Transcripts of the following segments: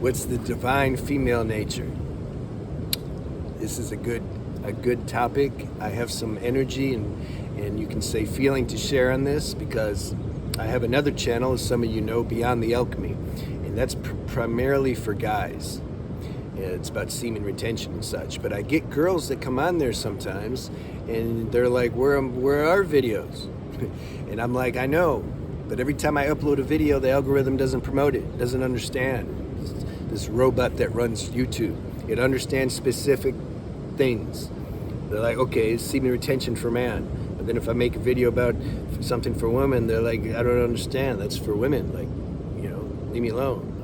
What's the divine female nature? This is a good topic. I have some energy and you can say feeling to share on this, because I have another channel, as some of you know, Beyond the Alchemy, and that's primarily for guys. It's about semen retention and such. But I get girls that come on there sometimes and they're like, where are our videos? And I'm like, I know, but every time I upload a video, the algorithm doesn't promote it, doesn't understand. This robot that runs YouTube, it understands specific things. They're like, okay, it's semen retention for man. But then if I make a video about something for women, they're like, I don't understand, that's for women. Like, leave me alone.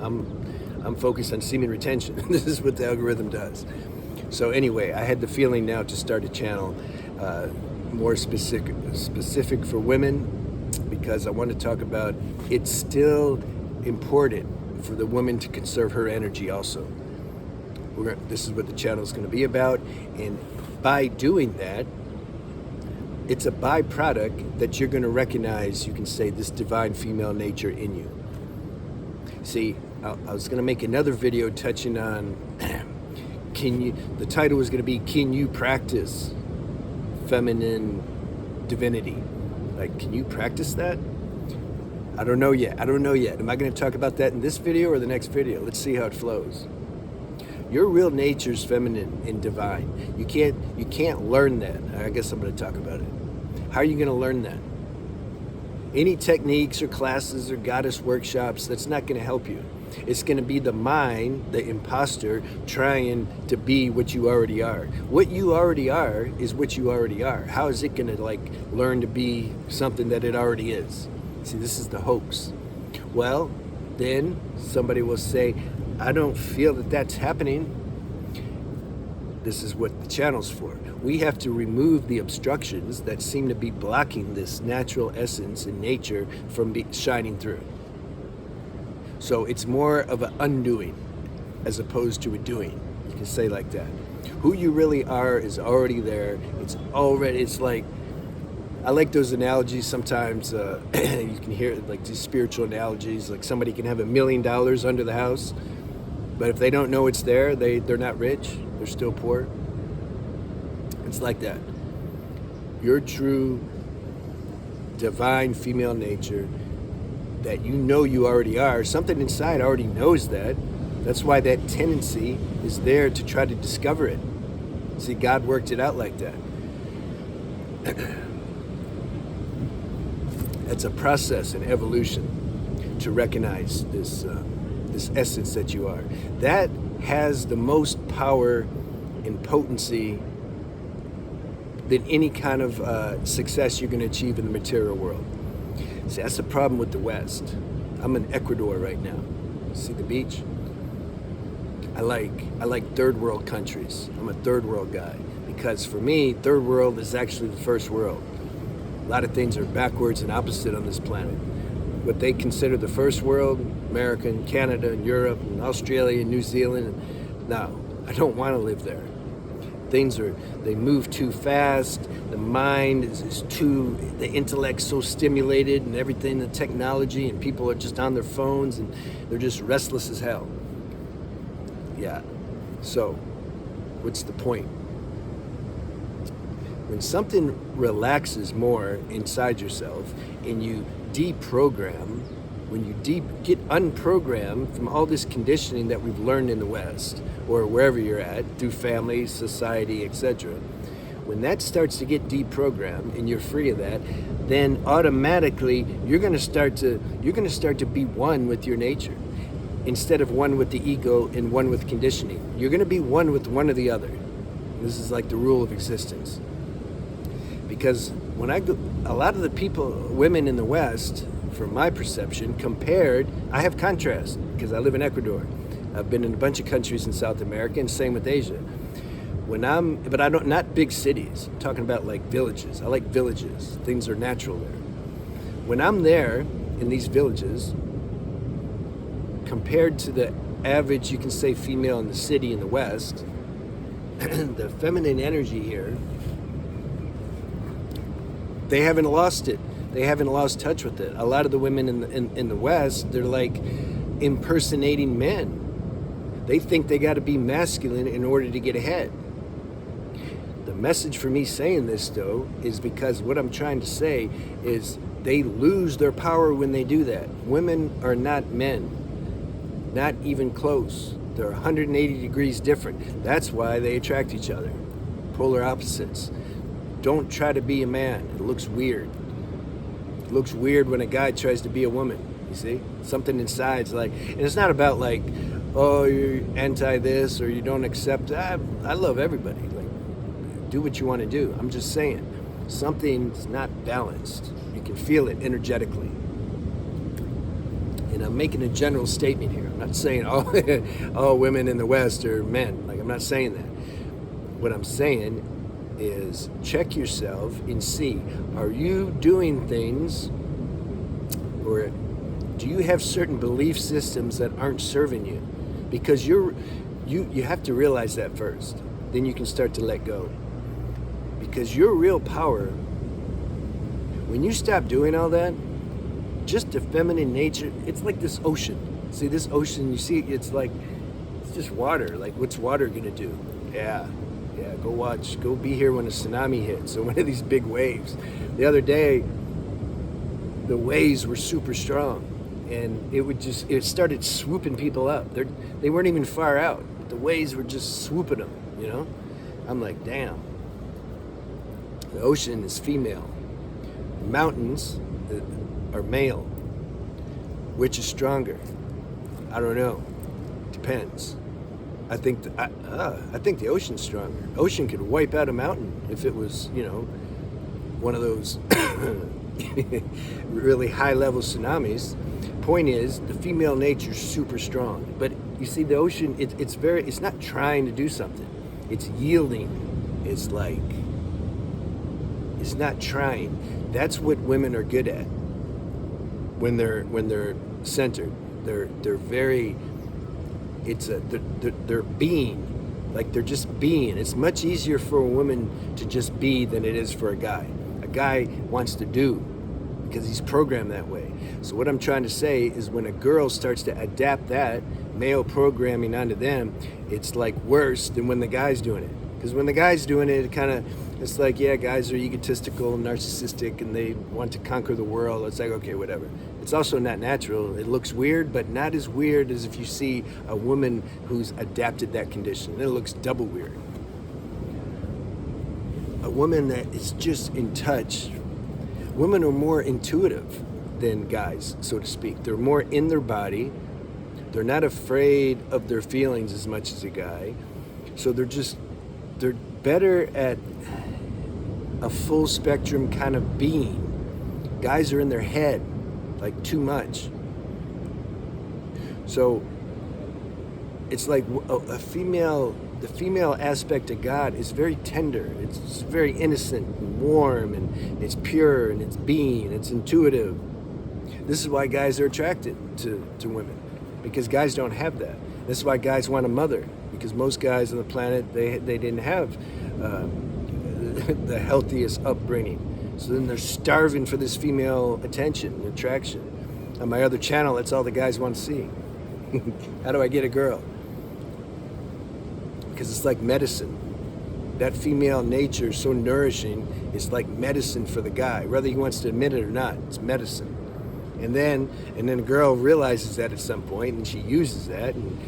I'm focused on semen retention. This is what the algorithm does. So anyway, I had the feeling now to start a channel more specific for women, because I want to talk about it's still important for the woman to conserve her energy also. This is what the channel is going to be about, and by doing that, it's a byproduct that you're going to recognize, you can say, this divine female nature in you. See, I was going to make another video touching on, the title was going to be, can you practice feminine divinity? Like, can you practice that? I don't know yet. Am I going to talk about that in this video or the next video? Let's see how it flows. Your real nature is feminine and divine. You can't learn that. I guess I'm going to talk about it. How are you going to learn that? Any techniques or classes or goddess workshops, that's not going to help you. It's going to be the mind, the imposter, trying to be what you already are. What you already are is what you already are. How is it going to learn to be something that it already is? See, this is the hoax. Well, then somebody will say, I don't feel that that's happening. This is what the channel's for. We have to remove the obstructions that seem to be blocking this natural essence in nature from shining through. So it's more of an undoing as opposed to a doing. You can say like that. Who you really are is already there. It's like, I like those analogies sometimes. You can hear like these spiritual analogies, like somebody can have $1 million under the house, but if they don't know it's there, they're not rich, they're still poor. It's like that. Your true divine female nature that you already are, something inside already knows that. That's why that tendency is there to try to discover it. See, God worked it out like that. It's a process, an evolution, to recognize this essence that you are. That has the most power and potency than any kind of success you're going to achieve in the material world. See, that's the problem with the West. I'm in Ecuador right now. See the beach? I like third world countries. I'm a third world guy, because for me, third world is actually the first world. A lot of things are backwards and opposite on this planet. What they consider the first world, America and Canada and Europe and Australia and New Zealand, no, I don't want to live there. They move too fast, the mind is the intellect's so stimulated and everything, the technology, and people are just on their phones and they're just restless as hell. Yeah, so what's the point? When something relaxes more inside yourself and you deprogram, when you get unprogrammed from all this conditioning that we've learned in the West, or wherever you're at, through family, society, etc., when that starts to get deprogrammed and you're free of that, then automatically you're going to start to be one with your nature, instead of one with the ego and one with conditioning. You're going to be one with one or the other. This is like the rule of existence. Because when a lot of the women in the West, from my perception, I have contrast because I live in Ecuador. I've been in a bunch of countries in South America, and same with Asia. Not big cities. I'm talking about like villages. I like villages. Things are natural there. When I'm there in these villages, compared to the average, you can say, female in the city in the West, the feminine energy here, they haven't lost it. They haven't lost touch with it. A lot of the women in the West, they're like impersonating men. They think they got to be masculine in order to get ahead. The message for me saying this, though, is because what I'm trying to say is they lose their power when they do that. Women are not men, not even close. They're 180 degrees different. That's why they attract each other. Polar opposites. Don't try to be a man. It looks weird. It looks weird when a guy tries to be a woman. You see? Something inside's like, and it's not about like, oh, you're anti this or you don't accept that. I love everybody. Like, do what you want to do. I'm just saying, something's not balanced. You can feel it energetically. And I'm making a general statement here. I'm not saying all women in the West are men. Like, I'm not saying that. What I'm saying is check yourself and see, are you doing things, or do you have certain belief systems that aren't serving you? Because you have to realize that first. Then you can start to let go. Because your real power, when you stop doing all that, just the feminine nature, it's like this ocean. See this ocean, you see, it's just water. Like, what's water gonna do? Yeah, go be here when a tsunami hits, or one of these big waves. The other day, the waves were super strong, and it started swooping people up. They weren't even far out. The waves were just swooping them, you know? I'm like, damn. The ocean is female. The mountains are male. Which is stronger? I don't know. Depends. I think the ocean's stronger. Ocean could wipe out a mountain if it was, one of those really high-level tsunamis. Point is, the female nature's super strong. But you see, the ocean, it's not trying to do something. It's yielding. It's not trying. That's what women are good at. When they're centered, they're very. They're being, like they're just being. It's much easier for a woman to just be than it is for a guy. A guy wants to do because he's programmed that way. So what I'm trying to say is, when a girl starts to adapt that male programming onto them, it's like worse than when the guy's doing it. Because when the guy's doing it, it's like, yeah, guys are egotistical and narcissistic and they want to conquer the world. It's like, okay, whatever. It's also not natural. It looks weird, but not as weird as if you see a woman who's adapted that condition. It looks double weird. A woman that is just in touch. Women are more intuitive than guys, so to speak. They're more in their body. They're not afraid of their feelings as much as a guy. So they're better at a full spectrum kind of being. Guys are in their head, like too much. So it's like the female aspect of God is very tender. It's very innocent and warm, and it's pure, and it's being, it's intuitive. This is why guys are attracted to women, because guys don't have that. This is why guys want a mother, because most guys on the planet, they didn't have the healthiest upbringing. So then they're starving for this female attention and attraction. On my other channel, that's all the guys want to see. How do I get a girl? Because it's like medicine. That female nature is so nourishing, it's like medicine for the guy, whether he wants to admit it or not. It's medicine. And then a girl realizes that at some point, and she uses that and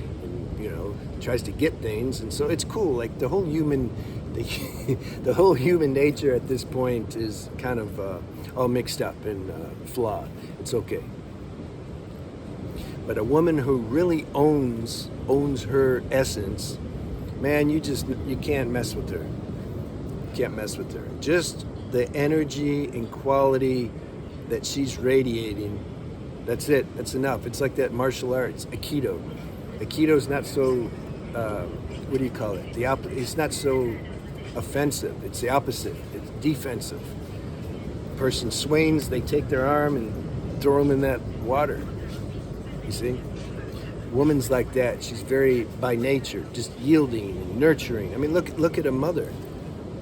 tries to get things. And so it's cool. Like the whole human nature at this point is kind of all mixed up and flawed. It's okay. But a woman who really owns her essence, man, you can't mess with her. You can't mess with her. Just the energy and quality that she's radiating, that's it. That's enough. It's like that martial arts, Aikido. Aikido's not so, what do you call it? It's not so offensive. It's the opposite. It's defensive. Person swings, they take their arm and throw them in that water. You see? Woman's like that. She's very, by nature, just yielding and nurturing. I mean, look at a mother,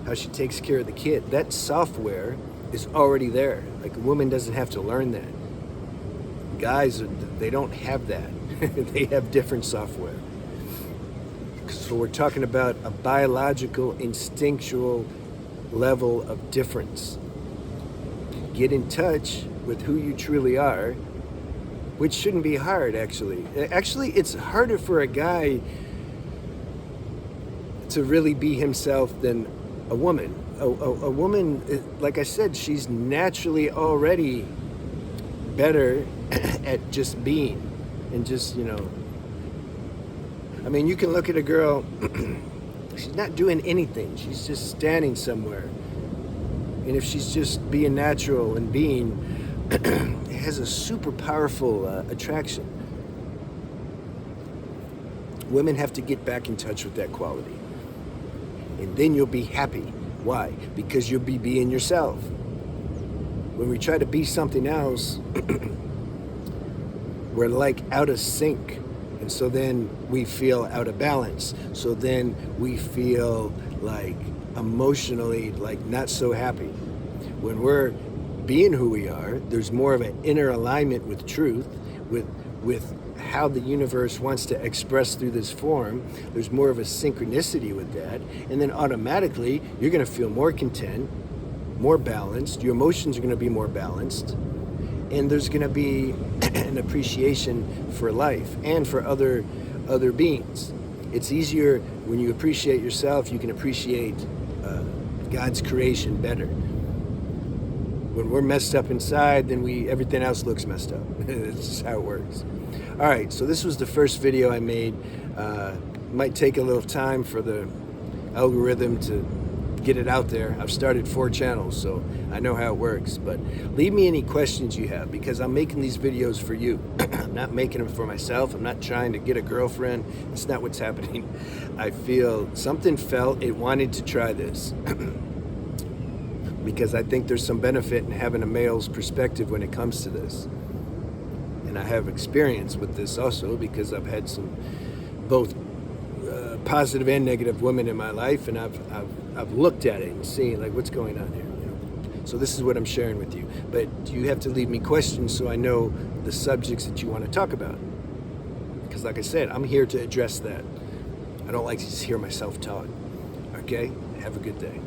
how she takes care of the kid. That software is already there. Like, a woman doesn't have to learn that. Guys, they don't have that. They have different software. So we're talking about a biological, instinctual level of difference. Get in touch with who you truly are, which shouldn't be hard, actually. Actually, it's harder for a guy to really be himself than a woman. A woman, like I said, she's naturally already better at just being and just, I mean, you can look at a girl, she's not doing anything. She's just standing somewhere. And if she's just being natural and being, it has a super powerful attraction. Women have to get back in touch with that quality. And then you'll be happy. Why? Because you'll be being yourself. When we try to be something else, we're like out of sync. And so then we feel out of balance. So then we feel like emotionally like not so happy. When we're being who we are, there's more of an inner alignment with truth, with how the universe wants to express through this form. There's more of a synchronicity with that. And then automatically you're going to feel more content, more balanced. Your emotions are going to be more balanced. And there's going to be an appreciation for life and for other beings. It's easier when you appreciate yourself, you can appreciate God's creation better. When we're messed up inside, then everything else looks messed up. That's just how it works. All right, so this was the first video I made. Might take a little time for the algorithm to get it out there. I've started 4 channels, so I know how it works. But leave me any questions you have, because I'm making these videos for you. I'm not making them for myself. I'm not trying to get a girlfriend. That's not what's happening. I feel something felt it wanted to try this. Because I think there's some benefit in having a male's perspective when it comes to this. And I have experience with this also, because I've had some both positive and negative women in my life, and I've looked at it and seen like what's going on here. So this is what I'm sharing with you. But you have to leave me questions so I know the subjects that you want to talk about. Because like I said, I'm here to address that. I don't like to just hear myself talk. Okay? Have a good day.